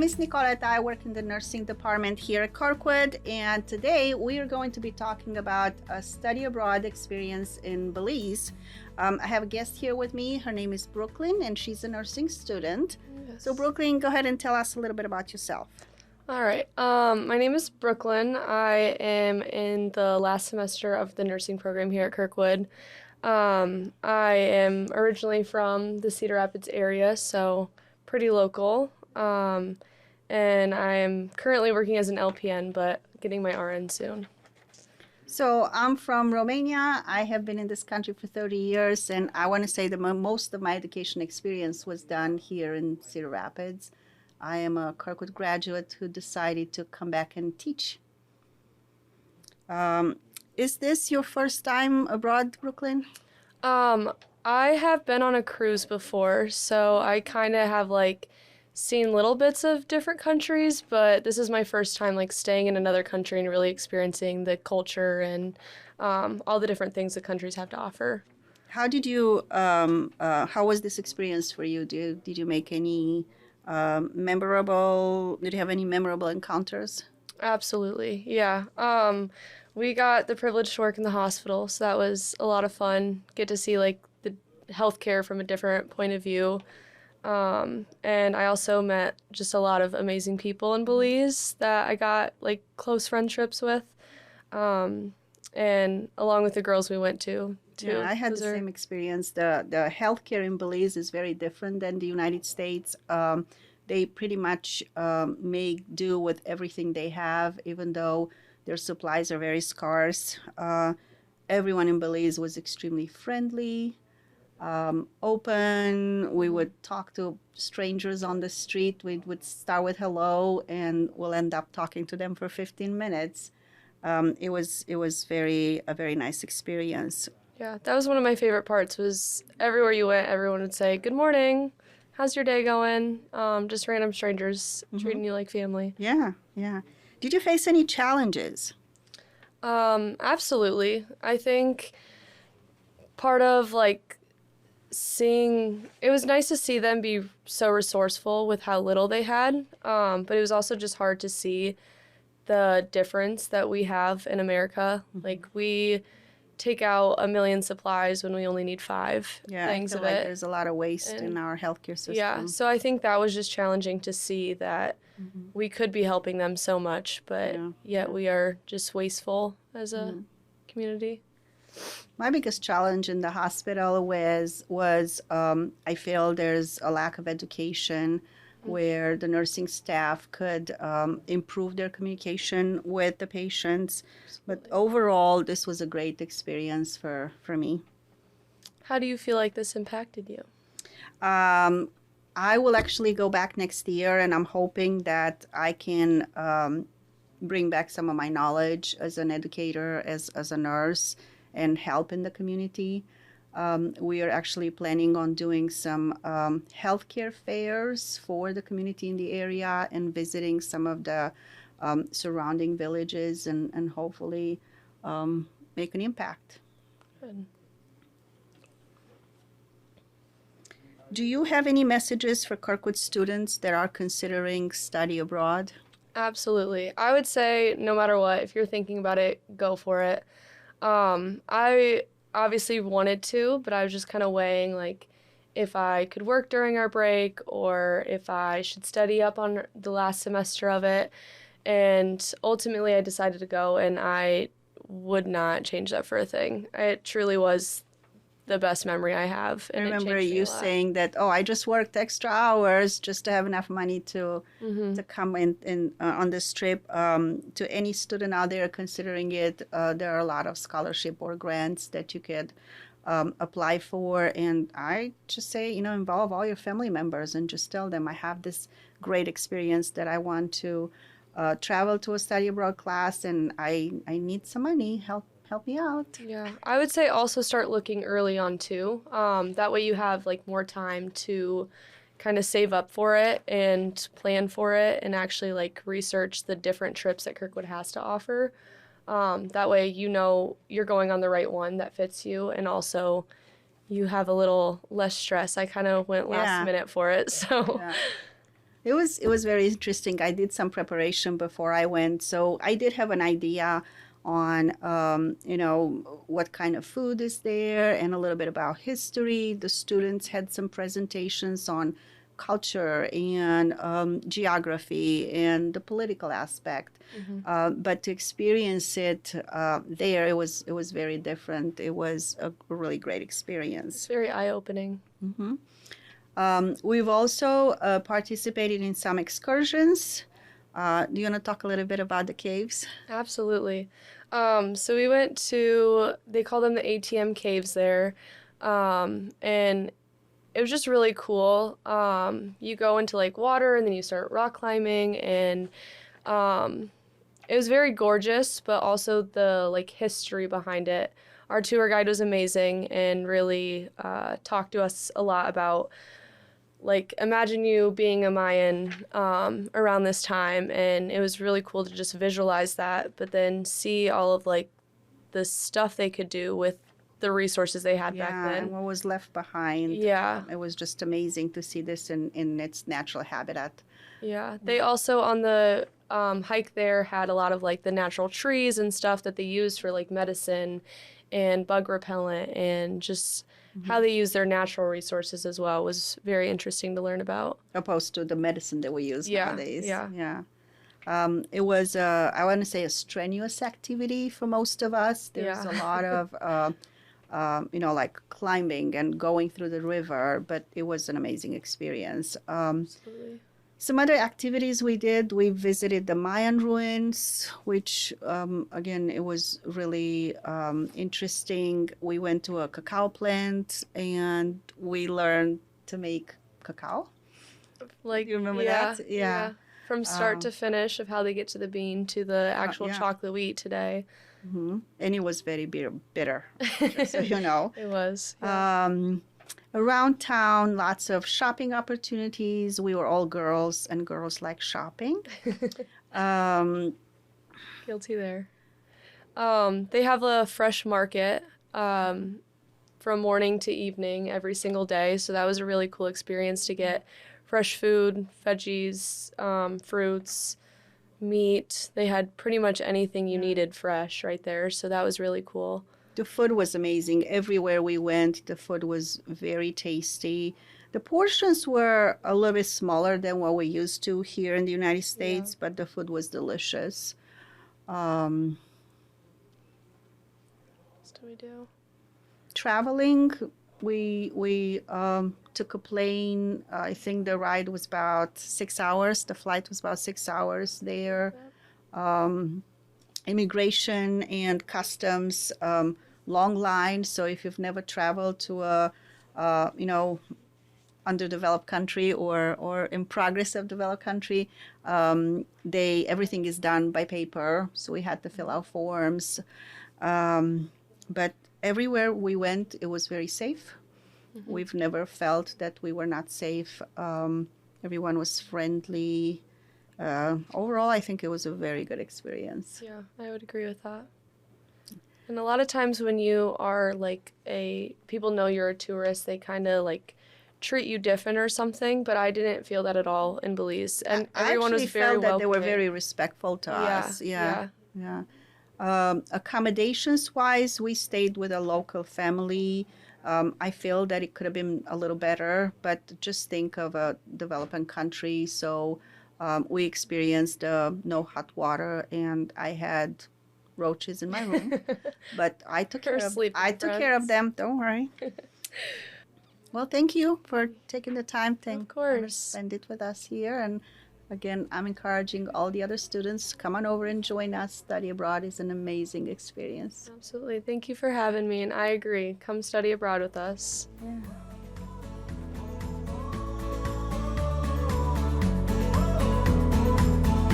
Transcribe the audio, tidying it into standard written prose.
name is Nicoletta. I work in the nursing department here at Kirkwood, and today we are going to be talking about a study abroad experience in Belize. I have a guest here with me. Her name is Brooklyn, and she's a nursing student. Yes. So Brooklyn, go ahead and tell us a little bit about yourself. All right. My name is Brooklyn. I am in the last semester of the nursing program here at Kirkwood. I am originally from the Cedar Rapids area, so pretty local. And I am currently working as an LPN, but getting my RN soon. So I'm from Romania. I have been in this country for 30 years, and I want to say that most of my education experience was done here in Cedar Rapids. I am a Kirkwood graduate who decided to come back and teach. Is this your first time abroad, Brooklyn? I have been on a cruise before, so I kind of have seen little bits of different countries, but this is my first time staying in another country and really experiencing the culture and all the different things the countries have to offer. How did you? How was this experience for you? Did you make any memorable? Did you have any memorable encounters? Absolutely, yeah. We got the privilege to work in the hospital, so that was a lot of fun. Get to see the healthcare from a different point of view. And I also met just a lot of amazing people in Belize that I got close friendships with. And along with the girls we went to too. Yeah, I had the same experience. The healthcare in Belize is very different than the United States. They pretty much make do with everything they have, even though their supplies are very scarce. Everyone in Belize was extremely friendly. Open. We would talk to strangers on the street. We would start with hello, and we'll end up talking to them for 15 minutes. It was a very nice experience. Yeah, that was one of my favorite parts. Was everywhere you went, everyone would say, "Good morning. How's your day going?" Just random strangers treating you like family. Yeah, yeah. Did you face any challenges? Absolutely. I think part of it was nice to see them be so resourceful with how little they had, but it was also just hard to see the difference that we have in America. We take out 1 million supplies when we only need 5 things I feel of it. There's a lot of waste in our healthcare system. Yeah, so I think that was just challenging to see that we could be helping them so much, but yet we are just wasteful as a community. My biggest challenge in the hospital was I feel there's a lack of education where the nursing staff could improve their communication with the patients. But overall, this was a great experience for me. How do you feel like this impacted you? I will actually go back next year, and I'm hoping that I can bring back some of my knowledge as an educator, as a nurse, and help in the community. We are actually planning on doing some healthcare fairs for the community in the area and visiting some of the surrounding villages and hopefully make an impact. Good. Do you have any messages for Kirkwood students that are considering study abroad? Absolutely. I would say no matter what, if you're thinking about it, go for it. I obviously wanted to, but I was just kind of weighing if I could work during our break or if I should study up on the last semester of it. And ultimately I decided to go, and I would not change that for a thing. It truly was the best memory I have. And I remember you saying that, I just worked extra hours just to have enough money to come in on this trip. To any student out there considering it, there are a lot of scholarship or grants that you could apply for. And I just say, involve all your family members and just tell them I have this great experience that I want to travel to a study abroad class, and I need some money. Help me out. Yeah, I would say also start looking early on too. That way you have more time to kind of save up for it and plan for it and actually research the different trips that Kirkwood has to offer. That way you're going on the right one that fits you, and also you have a little less stress. I kind of went last minute for it, so. Yeah. It was very interesting. I did some preparation before I went, so I did have an idea on what kind of food is there and a little bit about history. The students had some presentations on culture and geography and the political aspect. But to experience it there, it was very different. It was a really great experience. It's very eye-opening. We've also participated in some excursions. Do you want to talk a little bit about the caves? Absolutely. So we went to, they call them the ATM caves there, and it was just really cool. You go into like water and then you start rock climbing, and it was very gorgeous, but also the like history behind it. Our tour guide was amazing and really talked to us a lot about, like, imagine you being a Mayan around this time, and it was really cool to just visualize that, but then see all of like the stuff they could do with the resources they had back then. And what was left behind. Yeah. It was just amazing to see this in its natural habitat. Yeah. They also on the hike there had a lot of like the natural trees and stuff that they used for like medicine and bug repellent, and just how they use their natural resources as well was very interesting to learn about. Opposed to the medicine that we use nowadays. Yeah. It was, I want to say, a strenuous activity for most of us. There's a lot of, like climbing and going through the river, but it was an amazing experience. Absolutely. Some other activities we did, we visited the Mayan ruins, which, again, it was really interesting. We went to a cacao plant and we learned to make cacao. Like, You remember that? Yeah. From start to finish of how they get to the bean to the actual chocolate we eat today. And it was very bitter, just so you know. It was. Around town, lots of shopping opportunities. We were all girls, and girls like shopping. Guilty there. They have a fresh market from morning to evening every single day, so that was a really cool experience to get fresh food, veggies, fruits, meat. They had pretty much anything you needed fresh right there, so that was really cool. The food was amazing. Everywhere we went, the food was very tasty. The portions were a little bit smaller than what we're used to here in the United States, but the food was delicious. What else do we do? Traveling, we took a plane. I think the ride was about 6 hours. The flight was about 6 hours there. Immigration and customs, long line. So if you've never traveled to a underdeveloped country or in progress of developed country, everything is done by paper. So we had to fill out forms. But everywhere we went, it was very safe. We've never felt that we were not safe. Everyone was friendly. Overall, I think it was a very good experience. Yeah, I would agree with that. And a lot of times when you are like people know you're a tourist, they kind of like treat you different or something, but I didn't feel that at all in Belize. And everyone was very welcoming. I actually felt that they were very respectful to us. Yeah. Accommodations-wise, we stayed with a local family. I feel that it could have been a little better, but just think of a developing country. So we experienced no hot water, and I had roaches in my room, but I took care of them. Don't worry. Well, thank you for taking the time to spend it with us here. And again, I'm encouraging all the other students, come on over and join us. Study abroad is an amazing experience. Absolutely. Thank you for having me, and I agree. Come study abroad with us. Yeah.